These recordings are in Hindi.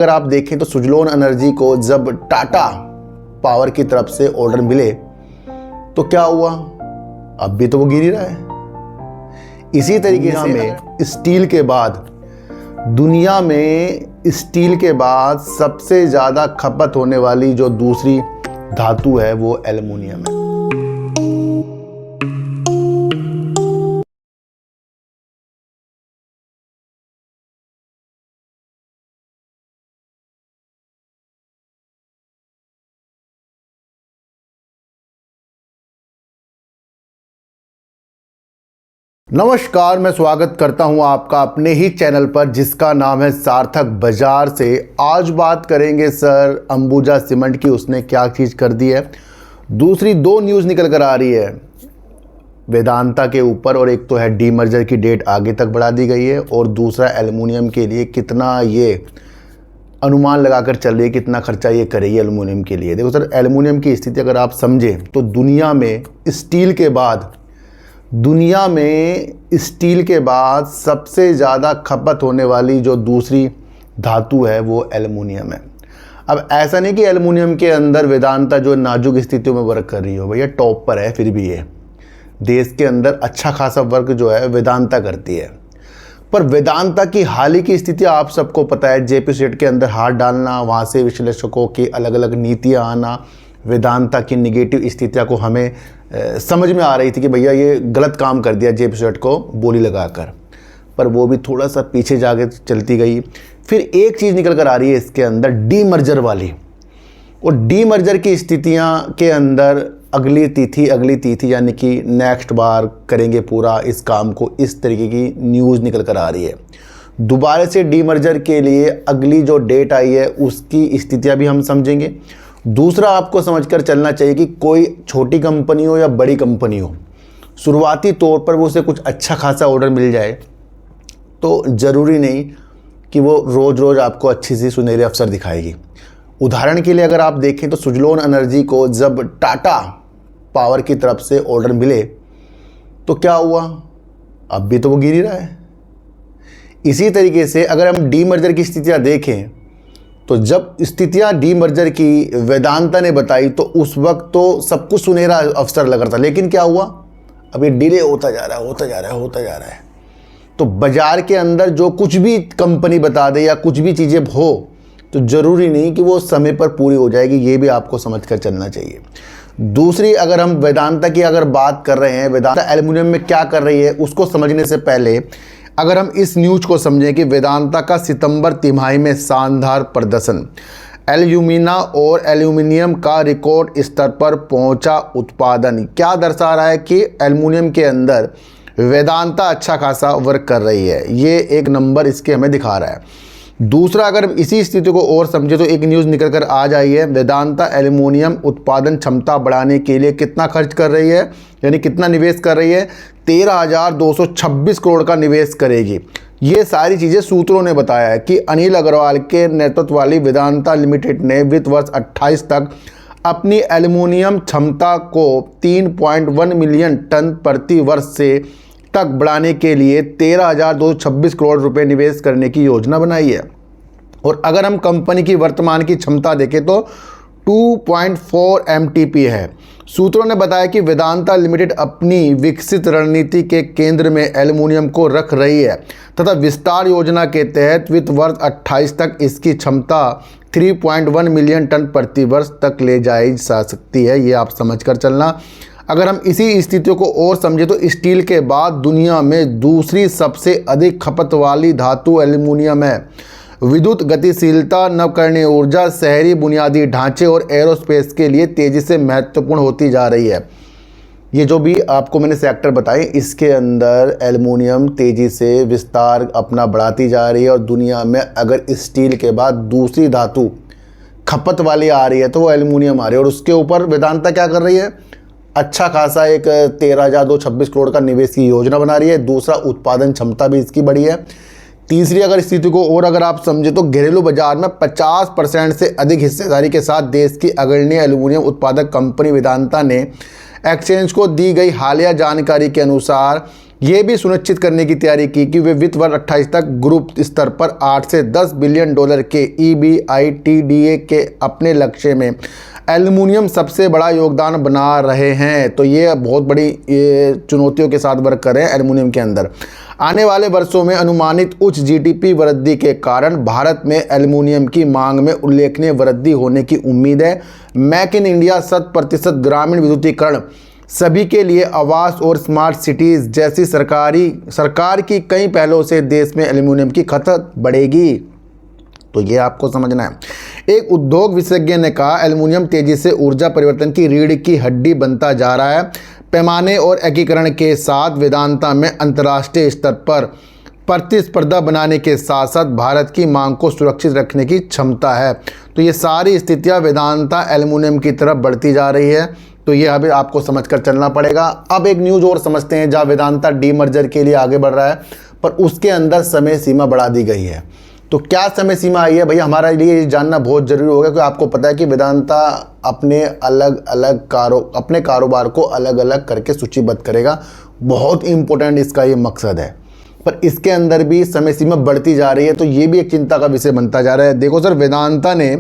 अगर आप देखें तो सुजलोन एनर्जी को जब टाटा पावर की तरफ से ऑर्डर मिले तो क्या हुआ, अब भी तो वो गिर ही रहा है। इसी तरीके से स्टील के बाद दुनिया में स्टील के बाद सबसे ज़्यादा खपत होने वाली जो दूसरी धातु है वो एल्युमिनियम है। नमस्कार, मैं स्वागत करता हूं आपका अपने ही चैनल पर जिसका नाम है सार्थक बाजार से। आज बात करेंगे सर अंबुजा सीमेंट की, उसने क्या चीज़ कर दी है। दूसरी दो न्यूज़ निकल कर आ रही है वेदांता के ऊपर, और एक तो है डीमर्जर की डेट आगे तक बढ़ा दी गई है, और दूसरा एल्युमिनियम के लिए कितना ये अनुमान लगाकर चल रही है कितना खर्चा ये करेगी एल्युमिनियम के लिए। देखो सर, एल्युमिनियम की स्थिति अगर आप समझें तो दुनिया में स्टील के बाद सबसे ज़्यादा खपत होने वाली जो दूसरी धातु है वो एल्युमिनियम है। अब ऐसा नहीं कि एल्युमिनियम के अंदर वेदांता जो नाजुक स्थितियों में वर्क कर रही हो, भैया टॉप पर है, फिर भी ये देश के अंदर अच्छा खासा वर्क जो है वेदांता करती है। पर वेदांता की हाल ही की स्थिति आप सबको पता है, जेपी सेट के अंदर हाथ डालना, वहाँ से विश्लेषकों की अलग अलग नीतियाँ आना, वेदांता की निगेटिव स्थितियाँ को हमें समझ में आ रही थी कि भैया ये गलत काम कर दिया जेपी सेट को बोली लगाकर, पर वो भी थोड़ा सा पीछे जाके चलती गई। फिर एक चीज़ निकल कर आ रही है इसके अंदर डीमर्जर वाली, और डीमर्जर की स्थितियाँ के अंदर अगली तिथि यानी कि नेक्स्ट बार करेंगे पूरा इस काम को, इस तरीके की न्यूज़ निकल कर आ रही है। दोबारा से डीमर्जर के लिए अगली जो डेट आई है उसकी स्थितियाँ भी हम समझेंगे। दूसरा, आपको समझकर चलना चाहिए कि कोई छोटी कंपनी हो या बड़ी कंपनी हो, शुरुआती तौर पर वो उसे कुछ अच्छा खासा ऑर्डर मिल जाए तो ज़रूरी नहीं कि वो रोज़ रोज़ आपको अच्छी सी सुनहरे अवसर दिखाएगी। उदाहरण के लिए अगर आप देखें तो सुजलोन एनर्जी को जब टाटा पावर की तरफ से ऑर्डर मिले तो क्या हुआ, अब भी तो वो गिर ही रहा है। इसी तरीके से अगर हम डीमर्जर की स्थितियाँ देखें तो जब स्थितियाँ डीमर्जर की वेदांता ने बताई तो उस वक्त तो सब कुछ सुनहरा अवसर लग रहा था, लेकिन क्या हुआ, अभी डिले होता जा रहा है। तो बाजार के अंदर जो कुछ भी कंपनी बता दे या कुछ भी चीज़ें हो तो ज़रूरी नहीं कि वो समय पर पूरी हो जाएगी, ये भी आपको समझ कर चलना चाहिए। दूसरी, अगर हम वेदांता की अगर बात कर रहे हैं, वेदांता एल्युमिनियम में क्या कर रही है उसको समझने से पहले अगर हम इस न्यूज़ को समझें कि वेदांता का सितंबर तिमाही में शानदार प्रदर्शन, एल्यूमिना और एल्यूमिनियम का रिकॉर्ड स्तर पर पहुंचा उत्पादन, क्या दर्शा रहा है कि एल्युमिनियम के अंदर वेदांता अच्छा खासा वर्क कर रही है। ये एक नंबर इसके हमें दिखा रहा है। दूसरा, अगर हम इसी स्थिति को और समझे तो एक न्यूज़ निकल कर आ जाई है, वेदांता एल्युमिनियम उत्पादन क्षमता बढ़ाने के लिए कितना खर्च कर रही है, यानी कितना निवेश कर रही है, 13,226 करोड़ का निवेश करेगी। ये सारी चीज़ें सूत्रों ने बताया है कि अनिल अग्रवाल के नेतृत्व वाली वेदांता लिमिटेड ने वित्त वर्ष 28 तक अपनी एल्युमिनियम क्षमता को 3.1 मिलियन टन प्रति वर्ष से तक बढ़ाने के लिए 13,226 करोड़ रुपए निवेश करने की योजना बनाई है। और अगर हम कंपनी की वर्तमान की क्षमता देखें तो 2.4 MTP है। सूत्रों ने बताया कि वेदांता लिमिटेड अपनी विकसित रणनीति के केंद्र में एल्युमिनियम को रख रही है तथा विस्तार योजना के तहत वित्त वर्ष 28 तक इसकी क्षमता 3.1 मिलियन टन प्रति वर्ष तक ले जाई जा सकती है। ये आप समझ कर चलना। अगर हम इसी स्थितियों को और समझे तो स्टील के बाद दुनिया में दूसरी सबसे अधिक खपत वाली धातु एल्युमिनियम है। विद्युत गतिशीलता, नवकरणीय ऊर्जा, शहरी बुनियादी ढांचे और एरोस्पेस के लिए तेज़ी से महत्वपूर्ण होती जा रही है। ये जो भी आपको मैंने सेक्टर बताए इसके अंदर एल्युमिनियम तेज़ी से विस्तार अपना बढ़ाती जा रही है, और दुनिया में अगर स्टील के बाद दूसरी धातु खपत वाली आ रही है तो वो एल्युमिनियम आ रही है। और उसके ऊपर वेदांता क्या कर रही है, अच्छा खासा एक 13,226 करोड़ का निवेश की योजना बना रही है। दूसरा, उत्पादन क्षमता भी इसकी बढ़ी है। तीसरी, अगर स्थिति को और अगर आप समझे तो घरेलू बाजार में 50% से अधिक हिस्सेदारी के साथ देश की अग्रणी एल्युमिनियम उत्पादक कंपनी वेदांता ने एक्सचेंज को दी गई हालिया जानकारी के अनुसार ये भी सुनिश्चित करने की तैयारी की कि वे वित्त वर्ष 28 तक ग्रुप स्तर पर 8 से 10 बिलियन डॉलर के EBITDA के अपने लक्ष्य में एल्युमिनियम सबसे बड़ा योगदान बना रहे हैं। तो ये बहुत बड़ी चुनौतियों के साथ वर्क कर रहे हैं एल्युमिनियम के अंदर। आने वाले वर्षों में अनुमानित उच्च GDP वृद्धि के कारण भारत में एल्युमिनियम की मांग में उल्लेखनीय वृद्धि होने की उम्मीद है। मेक इन इंडिया, 100% ग्रामीण विद्युतीकरण, सभी के लिए आवास और स्मार्ट सिटीज़ जैसी सरकार की कई पहलों से देश में एल्युमिनियम की खपत बढ़ेगी। तो ये आपको समझना है। एक उद्योग विशेषज्ञ ने कहा, एल्युमिनियम तेजी से ऊर्जा परिवर्तन की रीढ़ की हड्डी बनता जा रहा है। पैमाने और एकीकरण के साथ वेदांता में अंतर्राष्ट्रीय स्तर पर प्रतिस्पर्धा बनाने के साथ साथ भारत की मांग को सुरक्षित रखने की क्षमता है। तो ये सारी स्थितियां वेदांता एल्युमिनियम की तरफ बढ़ती जा रही है। तो ये अभी आपको समझकर चलना पड़ेगा। अब एक न्यूज़ और समझते हैं, जहाँ वेदांता डीमर्जर के लिए आगे बढ़ रहा है, पर उसके अंदर समय सीमा बढ़ा दी गई है। तो क्या समय सीमा आई है भैया, हमारे लिए जानना बहुत जरूरी होगा, क्योंकि आपको पता है कि वेदांता अपने अपने कारोबार को अलग अलग करके सूचीबद्ध करेगा। बहुत इंपॉर्टेंट इसका ये मकसद है, पर इसके अंदर भी समय सीमा बढ़ती जा रही है। तो ये भी एक चिंता का विषय बनता जा रहा है। देखो सर, वेदांता ने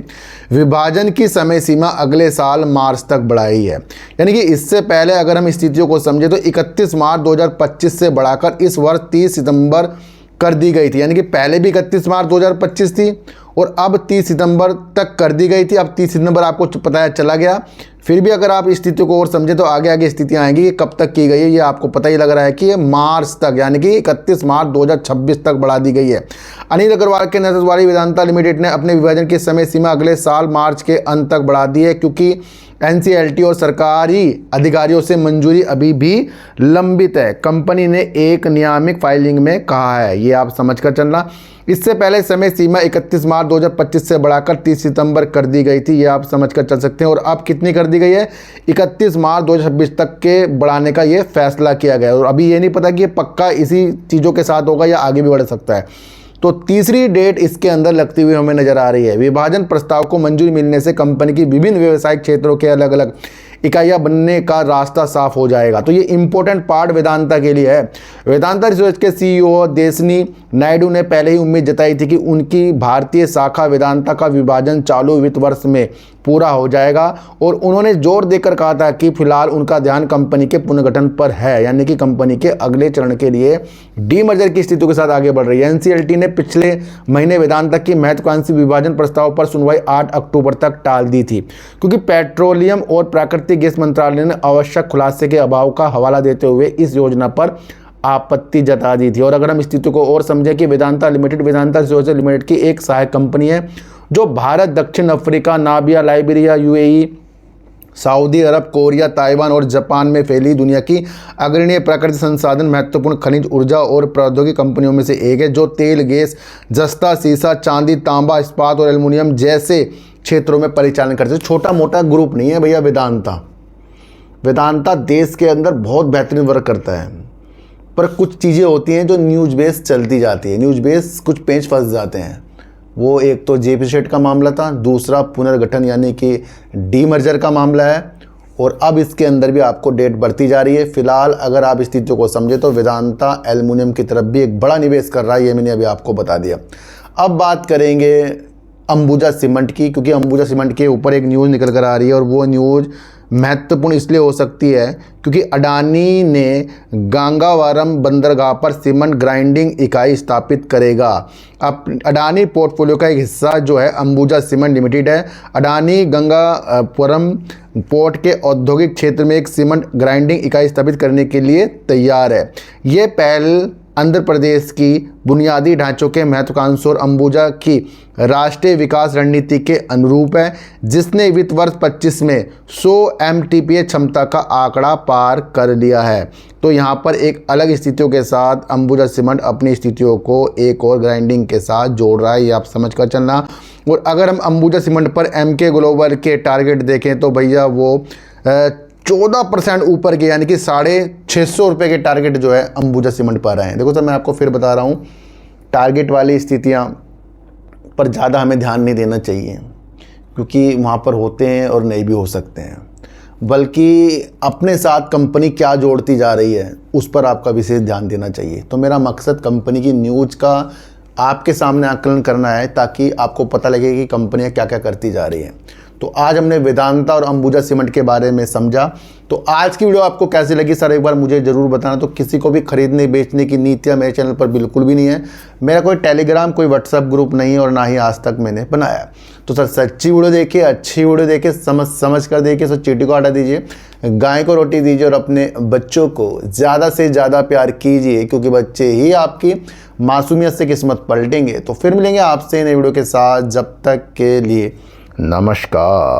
विभाजन की समय सीमा अगले साल मार्च तक बढ़ाई है। यानी कि इससे पहले अगर हम स्थितियों को समझे तो 31 मार्च 2025 से बढ़ाकर इस वर्ष 30 सितंबर कर दी गई थी। यानी कि पहले भी 31 मार्च 2025 थी और अब 30 सितंबर तक कर दी गई थी। अब 30 सितंबर आपको पता है चला गया। फिर भी अगर आप स्थितियों को और समझे तो आगे आगे स्थितियां आएंगी कि कब तक की गई है, ये आपको पता ही लग रहा है कि ये मार्च तक, यानी कि 31 मार्च 2026 तक बढ़ा दी गई है। अनिल अग्रवाल के नेतृत्व वाली वेदांता लिमिटेड ने अपने विभाजन की समय सीमा अगले साल मार्च के अंत तक बढ़ा दी है, क्योंकि NCLT और सरकारी अधिकारियों से मंजूरी अभी भी लंबित है। कंपनी ने एक नियामक फाइलिंग में कहा है, ये आप समझकर चलना। इससे पहले समय सीमा 31 मार्च 2025 से बढ़ाकर 30 सितंबर कर दी गई थी, ये आप समझकर चल सकते हैं। और अब कितनी कर दी गई है, 31 मार्च 2026 तक के बढ़ाने का ये फैसला किया गया है। और अभी ये नहीं पता कि ये पक्का इसी चीज़ों के साथ होगा या आगे भी बढ़ सकता है। तो तीसरी डेट इसके अंदर लगती हुई हमें नजर आ रही है। विभाजन प्रस्ताव को मंजूरी मिलने से कंपनी की विभिन्न व्यवसायिक क्षेत्रों के अलग अलग इकाइयां बनने का रास्ता साफ हो जाएगा। तो ये इंपॉर्टेंट पार्ट वेदांता के लिए है। वेदांता रिसर्च के CEO देसनी नायडू ने पहले ही उम्मीद जताई थी कि उनकी भारतीय शाखा वेदांता का विभाजन चालू वित्त वर्ष में पूरा हो जाएगा। और उन्होंने जोर देकर कहा था कि फिलहाल उनका ध्यान कंपनी के पुनर्गठन पर है, यानी कि कंपनी के अगले चरण के लिए डीमर्जर की स्थितियों के साथ आगे बढ़ रही है। NCLT ने पिछले महीने वेदांता की महत्वाकांक्षी विभाजन प्रस्ताव पर सुनवाई 8 अक्टूबर तक टाल दी थी, क्योंकि पेट्रोलियम और प्राकृतिक गैस मंत्रालय ने आवश्यक खुलासे के अभाव का हवाला देते हुए इस योजना पर आपत्ति जता दी थी। और अगर हम स्थिति को और समझें कि वेदांता रिसोर्सेज लिमिटेड की एक सहायक कंपनी है जो भारत, दक्षिण Africa, Namibia, Liberia, UAE, Saudi Arab, Korea, Taiwan और जापान में फैली दुनिया की अग्रणी प्राकृतिक संसाधन, महत्वपूर्ण खनिज ऊर्जा और प्रौद्योगिकी कंपनियों में से एक है, जो तेल, गैस, जस्ता, सीसा, चांदी, तांबा, इस्पात और एल्युमिनियम जैसे क्षेत्रों में परिचालन करते हैं। छोटा मोटा ग्रुप नहीं है भैया वेदांता देश के अंदर बहुत बेहतरीन वर्क करता है। पर कुछ चीज़ें होती हैं जो न्यूज़ बेस चलती जाती है, न्यूज़ बेस कुछ पेंच फंस जाते हैं। वो एक तो JP सेट का मामला था, दूसरा पुनर्गठन यानी कि डीमर्जर का मामला है, और अब इसके अंदर भी आपको डेट बढ़ती जा रही है। फिलहाल अगर आप स्थितियों को समझे तो वेदांता एल्युमिनियम की तरफ भी एक बड़ा निवेश कर रहा है, ये मैंने अभी आपको बता दिया। अब बात करेंगे अंबुजा सीमेंट की, क्योंकि अंबुजा सीमेंट के ऊपर एक न्यूज़ निकल कर आ रही है, और वो न्यूज़ महत्वपूर्ण इसलिए हो सकती है क्योंकि अडानी ने गंगावरम बंदरगाह पर सीमेंट ग्राइंडिंग इकाई स्थापित करेगा। अब अडानी पोर्टफोलियो का एक हिस्सा जो है अंबुजा सीमेंट लिमिटेड है। अडानी गंगावरम पोर्ट के औद्योगिक क्षेत्र में एक सीमेंट ग्राइंडिंग इकाई स्थापित करने के लिए तैयार है। ये पहल आंध्र प्रदेश की बुनियादी ढांचों के महत्वाकांक्षी और अंबुजा की राष्ट्रीय विकास रणनीति के अनुरूप है, जिसने वित्त वर्ष 25 में 100 MTPA क्षमता का आंकड़ा पार कर लिया है। तो यहाँ पर एक अलग स्थितियों के साथ अंबुजा सीमेंट अपनी स्थितियों को एक और ग्राइंडिंग के साथ जोड़ रहा है, ये आप समझ कर चलना। और अगर हम अंबुजा सीमेंट पर MK ग्लोबल के टारगेट देखें तो भैया वो 14% ऊपर के, यानी कि 650 रुपये के टारगेट जो है अंबुजा सीमेंट पर आए हैं। देखो सर, मैं आपको फिर बता रहा हूँ, टारगेट वाली स्थितियाँ पर ज़्यादा हमें ध्यान नहीं देना चाहिए, क्योंकि वहाँ पर होते हैं और नहीं भी हो सकते हैं। बल्कि अपने साथ कंपनी क्या जोड़ती जा रही है उस पर आपका विशेष ध्यान देना चाहिए। तो मेरा मकसद कंपनी की न्यूज़ का आपके सामने आकलन करना है ताकि आपको पता लगे कि कंपनियां क्या क्या करती जा रही हैं। तो आज हमने वेदांता और अंबुजा सीमेंट के बारे में समझा। तो आज की वीडियो आपको कैसी लगी सर एक बार मुझे ज़रूर बताना। तो किसी को भी खरीदने बेचने की नीतियाँ मेरे चैनल पर बिल्कुल भी नहीं है। मेरा कोई टेलीग्राम कोई व्हाट्सएप ग्रुप नहीं है और ना ही आज तक मैंने बनाया। तो सर सच्ची वीडियो देखिए, अच्छी वीडियो देखिए, समझ कर देखिए। सर चींटी को आटा दीजिए, गाय को रोटी दीजिए और अपने बच्चों को ज़्यादा से ज़्यादा प्यार कीजिए, क्योंकि बच्चे ही आपकी मासूमियत से किस्मत पलटेंगे। तो फिर मिलेंगे आपसे नई वीडियो के साथ, जब तक के लिए नमस्कार।